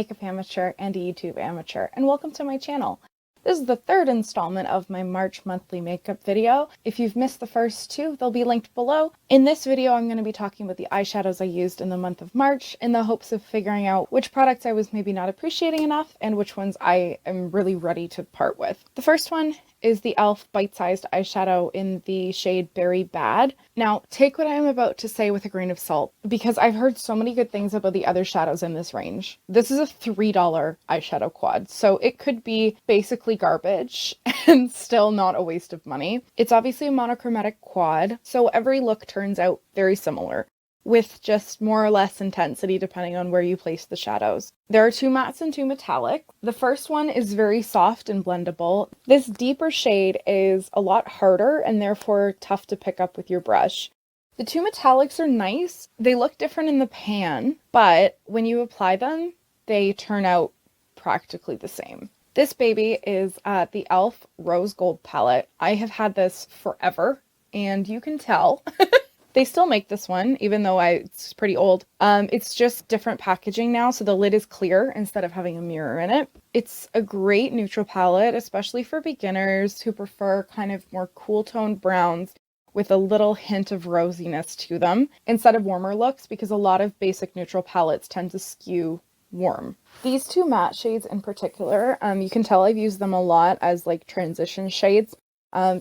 makeup amateur and a YouTube amateur, and welcome to my channel. This is the third installment of my March monthly makeup video. If you've missed the first two, they'll be linked below. In this video, I'm going to be talking about the eyeshadows I used in the month of March in the hopes of figuring out which products I was maybe not appreciating enough and which ones I am really ready to part with. The first one is the e.l.f. bite-sized eyeshadow in the shade Berry Bad. Now, take what I am about to say with a grain of salt, because I've heard so many good things about the other shadows in this range. This is a $3 eyeshadow quad, so it could be basically garbage and still not a waste of money. It's obviously a monochromatic quad, so every look turns out very similar, with just more or less intensity depending on where you place the shadows. There are two mattes and two metallic. The first one is very soft and blendable. This deeper shade is a lot harder and therefore tough to pick up with your brush. The two metallics are nice. They look different in the pan, but when you apply them, they turn out practically the same. This baby is the e.l.f. Rose Gold palette. I have had this forever, and you can tell. They still make this one, even though it's pretty old. It's just different packaging now, so the lid is clear instead of having a mirror in it. It's a great neutral palette, especially for beginners who prefer kind of more cool toned browns with a little hint of rosiness to them instead of warmer looks, because a lot of basic neutral palettes tend to skew warm. These two matte shades in particular, you can tell I've used them a lot as like transition shades.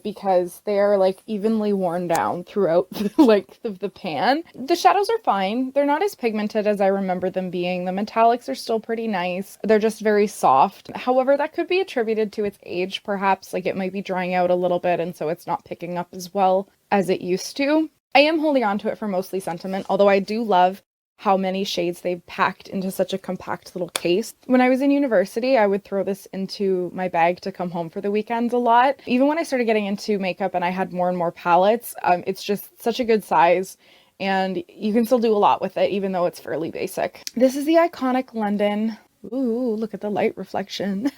Because they are like evenly worn down throughout the length of the pan. The shadows are fine. They're not as pigmented as I remember them being. The metallics are still pretty nice. They're just very soft. However, that could be attributed to its age, perhaps. Like it might be drying out a little bit and so it's not picking up as well as it used to. I am holding on to it for mostly sentiment, although I do love how many shades they've packed into such a compact little case. When I was in university, I would throw this into my bag to come home for the weekends a lot. Even when I started getting into makeup and I had more and more palettes, it's just such a good size and you can still do a lot with it, even though it's fairly basic. This is the iconic London. Ooh, look at the light reflection.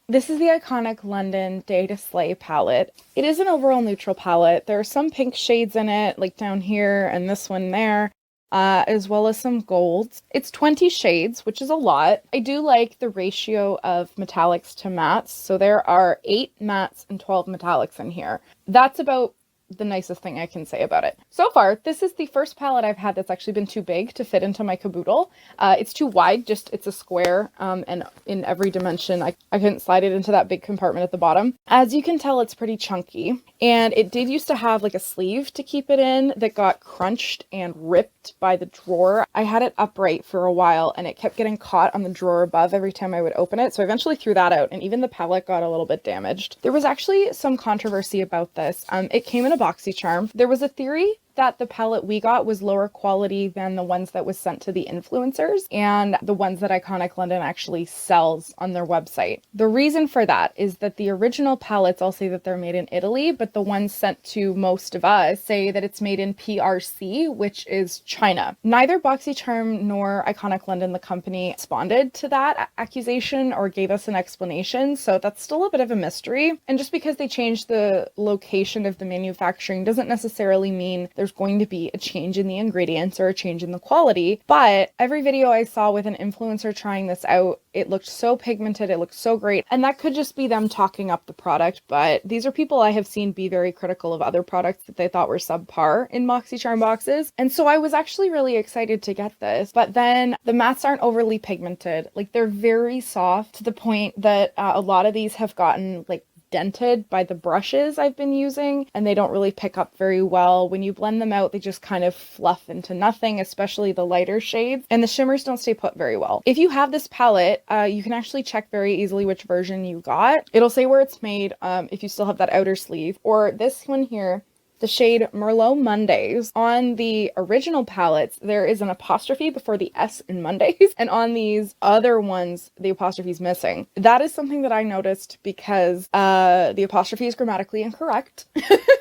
This is the iconic London Day to Slay palette. It is an overall neutral palette. There are some pink shades in it, like down here and this one there. As well as some golds. It's 20 shades, which is a lot. I do like the ratio of metallics to mattes. So there are 8 mattes and 12 metallics in here. That's about the nicest thing I can say about it. So far, this is the first palette I've had that's actually been too big to fit into my Caboodle. It's too wide, it's a square, and in every dimension, I couldn't slide it into that big compartment at the bottom. As you can tell, it's pretty chunky, and it did used to have like a sleeve to keep it in that got crunched and ripped by the drawer. I had it upright for a while, and it kept getting caught on the drawer above every time I would open it, so I eventually threw that out, and even the palette got a little bit damaged. There was actually some controversy about this. It came in a BoxyCharm. There was a theory that the palette we got was lower quality than the ones that was sent to the influencers and the ones that Iconic London actually sells on their website. The reason for that is that the original palettes all say that they're made in Italy, but the ones sent to most of us say that it's made in PRC, which is China. Neither BoxyCharm nor Iconic London, the company, responded to that accusation or gave us an explanation, so that's still a bit of a mystery. And just because they changed the location of the manufacturing doesn't necessarily mean there's going to be a change in the ingredients or a change in the quality. But every video I saw with an influencer trying this out, it looked so pigmented, it looked so great, and that could just be them talking up the product. But these are people I have seen be very critical of other products that they thought were subpar in BoxyCharm boxes, and so I was actually really excited to get this. But then the mattes aren't overly pigmented, like they're very soft to the point that a lot of these have gotten like dented by the brushes I've been using, and they don't really pick up very well. When you blend them out, they just kind of fluff into nothing, especially the lighter shades, and the shimmers don't stay put very well. If you have this palette, you can actually check very easily which version you got. It'll say where it's made, if you still have that outer sleeve, or this one here, the shade Merlot Mondays. On the original palettes, there is an apostrophe before the S in Mondays, and on these other ones, the apostrophe is missing. That is something that I noticed because the apostrophe is grammatically incorrect,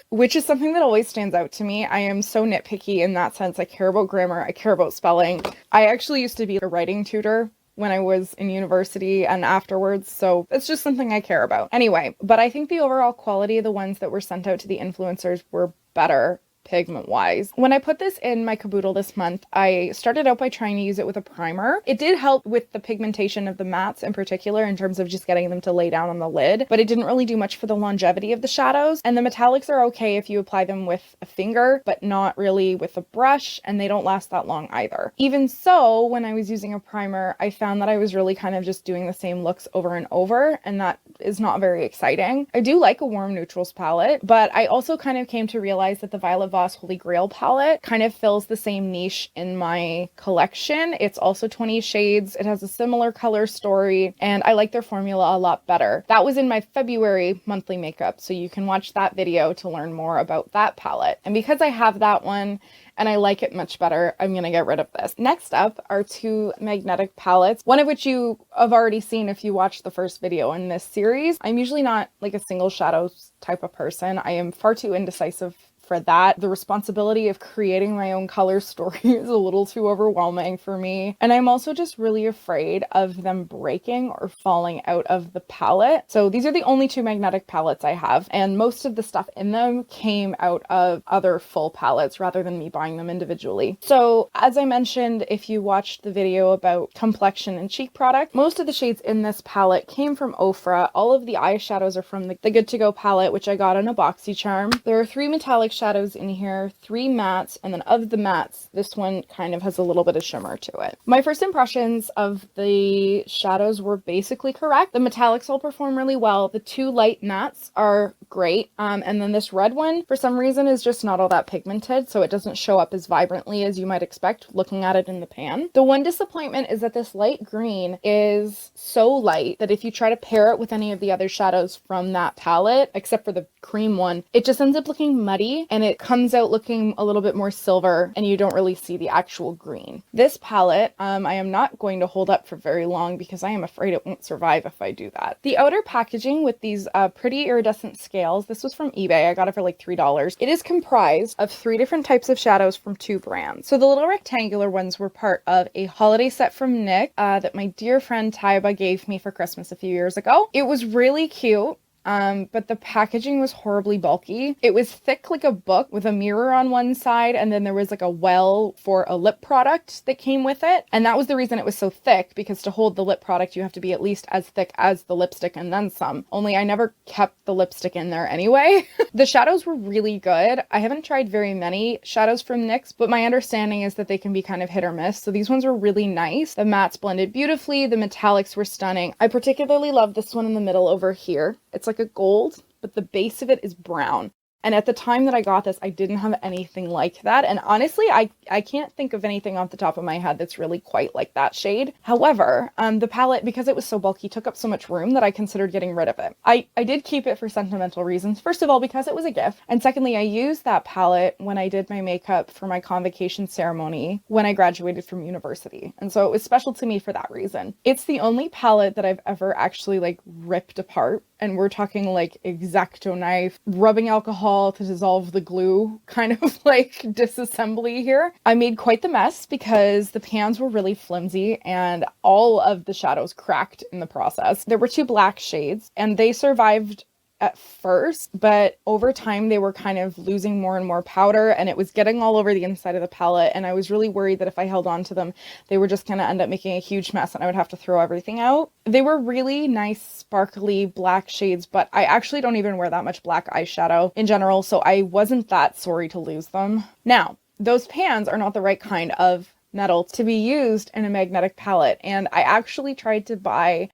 which is something that always stands out to me. I am so nitpicky in that sense. I care about grammar, I care about spelling. I actually used to be a writing tutor when I was in university and afterwards, so it's just something I care about. Anyway, but I think the overall quality of the ones that were sent out to the influencers were better pigment wise. When I put this in my Caboodle this month, I started out by trying to use it with a primer. It did help with the pigmentation of the mattes in particular in terms of just getting them to lay down on the lid, but it didn't really do much for the longevity of the shadows. And the metallics are okay if you apply them with a finger, but not really with a brush, and they don't last that long either. Even so, when I was using a primer, I found that I was really kind of just doing the same looks over and over, and that is not very exciting. I do like a warm neutrals palette, but I also kind of came to realize that the Violet Voss Holy Grail palette kind of fills the same niche in my collection. It's also 20 shades. It has a similar color story, and I like their formula a lot better. That was in my February monthly makeup, so you can watch that video to learn more about that palette. And because I have that one and I like it much better, I'm gonna get rid of this. Next up are two magnetic palettes, one of which you have already seen if you watched the first video in this series. I'm usually not like a single shadows type of person. I am far too indecisive for that. The responsibility of creating my own color story is a little too overwhelming for me. And I'm also just really afraid of them breaking or falling out of the palette. So these are the only two magnetic palettes I have, and most of the stuff in them came out of other full palettes rather than me buying them individually. So as I mentioned, if you watched the video about complexion and cheek product, most of the shades in this palette came from Ofra. All of the eyeshadows are from the Good To Go palette, which I got in a BoxyCharm. There are 3 metallic shadows in here, 3 mattes, and then of the mattes, this one kind of has a little bit of shimmer to it. My first impressions of the shadows were basically correct. The metallics all perform really well. The 2 light mattes are great. And then this red one, for some reason, is just not all that pigmented, so it doesn't show up as vibrantly as you might expect looking at it in the pan. The one disappointment is that this light green is so light that if you try to pair it with any of the other shadows from that palette, except for the cream one, it just ends up looking muddy and it comes out looking a little bit more silver and you don't really see the actual green. This palette, I am not going to hold up for very long because I am afraid it won't survive if I do that. The outer packaging with these pretty iridescent scales, this was from eBay. I got it for like $3. It is comprised of 3 different types of shadows from 2 brands. So the little rectangular ones were part of a holiday set from Nick that my dear friend Taiba gave me for Christmas a few years ago. It was really cute. But the packaging was horribly bulky. It was thick like a book with a mirror on one side, and then there was like a well for a lip product that came with it. And that was the reason it was so thick, because to hold the lip product, you have to be at least as thick as the lipstick and then some. Only I never kept the lipstick in there anyway. The shadows were really good. I haven't tried very many shadows from NYX, but my understanding is that they can be kind of hit or miss. So these ones were really nice. The mattes blended beautifully. The metallics were stunning. I particularly love this one in the middle over here. It's like a gold, but the base of it is brown. And at the time that I got this, I didn't have anything like that. And honestly, I can't think of anything off the top of my head that's really quite like that shade. However, the palette, because it was so bulky, took up so much room that I considered getting rid of it. I did keep it for sentimental reasons. First of all, because it was a gift. And secondly, I used that palette when I did my makeup for my convocation ceremony when I graduated from university. And so it was special to me for that reason. It's the only palette that I've ever actually like ripped apart. And we're talking like X-Acto knife, rubbing alcohol to dissolve the glue, kind of like disassembly here. I made quite the mess because the pans were really flimsy and all of the shadows cracked in the process. There were 2 black shades and they survived at first, but over time they were kind of losing more and more powder and it was getting all over the inside of the palette, and I was really worried that if I held on to them they were just going to end up making a huge mess and I would have to throw everything out. They were really nice sparkly black shades, but I actually don't even wear that much black eyeshadow in general, so I wasn't that sorry to lose them. Now, those pans are not the right kind of metal to be used in a magnetic palette, and I actually tried to buy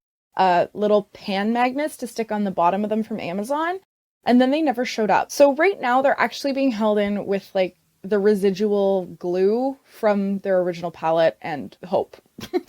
little pan magnets to stick on the bottom of them from Amazon, and then they never showed up. So right now they're actually being held in with like the residual glue from their original palette and hope,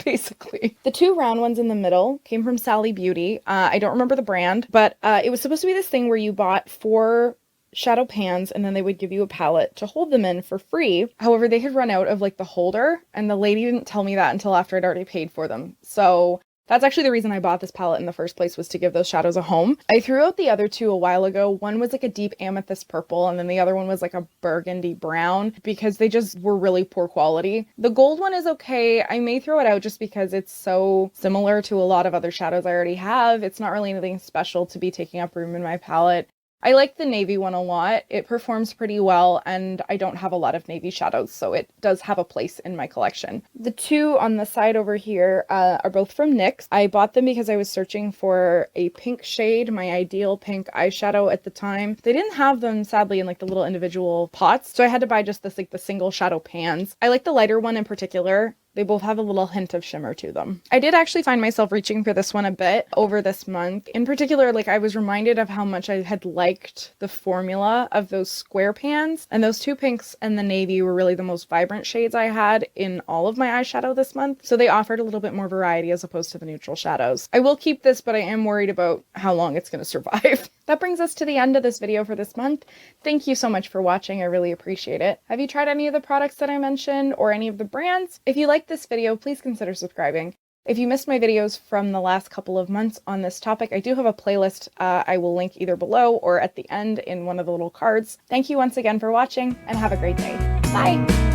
basically. The 2 round ones in the middle came from Sally Beauty. I don't remember the brand, but it was supposed to be this thing where you bought 4 shadow pans and then they would give you a palette to hold them in for free. However, they had run out of like the holder, and the lady didn't tell me that until after I'd already paid for them. So that's actually the reason I bought this palette in the first place, was to give those shadows a home. I threw out the other 2 a while ago. One was like a deep amethyst purple, and then the other one was like a burgundy brown, because they just were really poor quality. The gold one is okay. I may throw it out just because it's so similar to a lot of other shadows I already have. It's not really anything special to be taking up room in my palette. I like the navy one a lot. It performs pretty well, and I don't have a lot of navy shadows, so it does have a place in my collection. The two on the side over here are both from NYX. I bought them because I was searching for a pink shade, my ideal pink eyeshadow at the time. They didn't have them, sadly, in like the little individual pots, so I had to buy just this, like the single shadow pans. I like the lighter one in particular. They both have a little hint of shimmer to them. I did actually find myself reaching for this one a bit over this month. In particular, like I was reminded of how much I had liked the formula of those square pans, and those two pinks and the navy were really the most vibrant shades I had in all of my eyeshadow this month. So they offered a little bit more variety as opposed to the neutral shadows. I will keep this, but I am worried about how long it's going to survive. That brings us to the end of this video for this month. Thank you so much for watching. I really appreciate it. Have you tried any of the products that I mentioned or any of the brands? If you like this video, please consider subscribing. If you missed my videos from the last couple of months on this topic, I do have a playlist I will link either below or at the end in one of the little cards. Thank you once again for watching, and have a great day. Bye!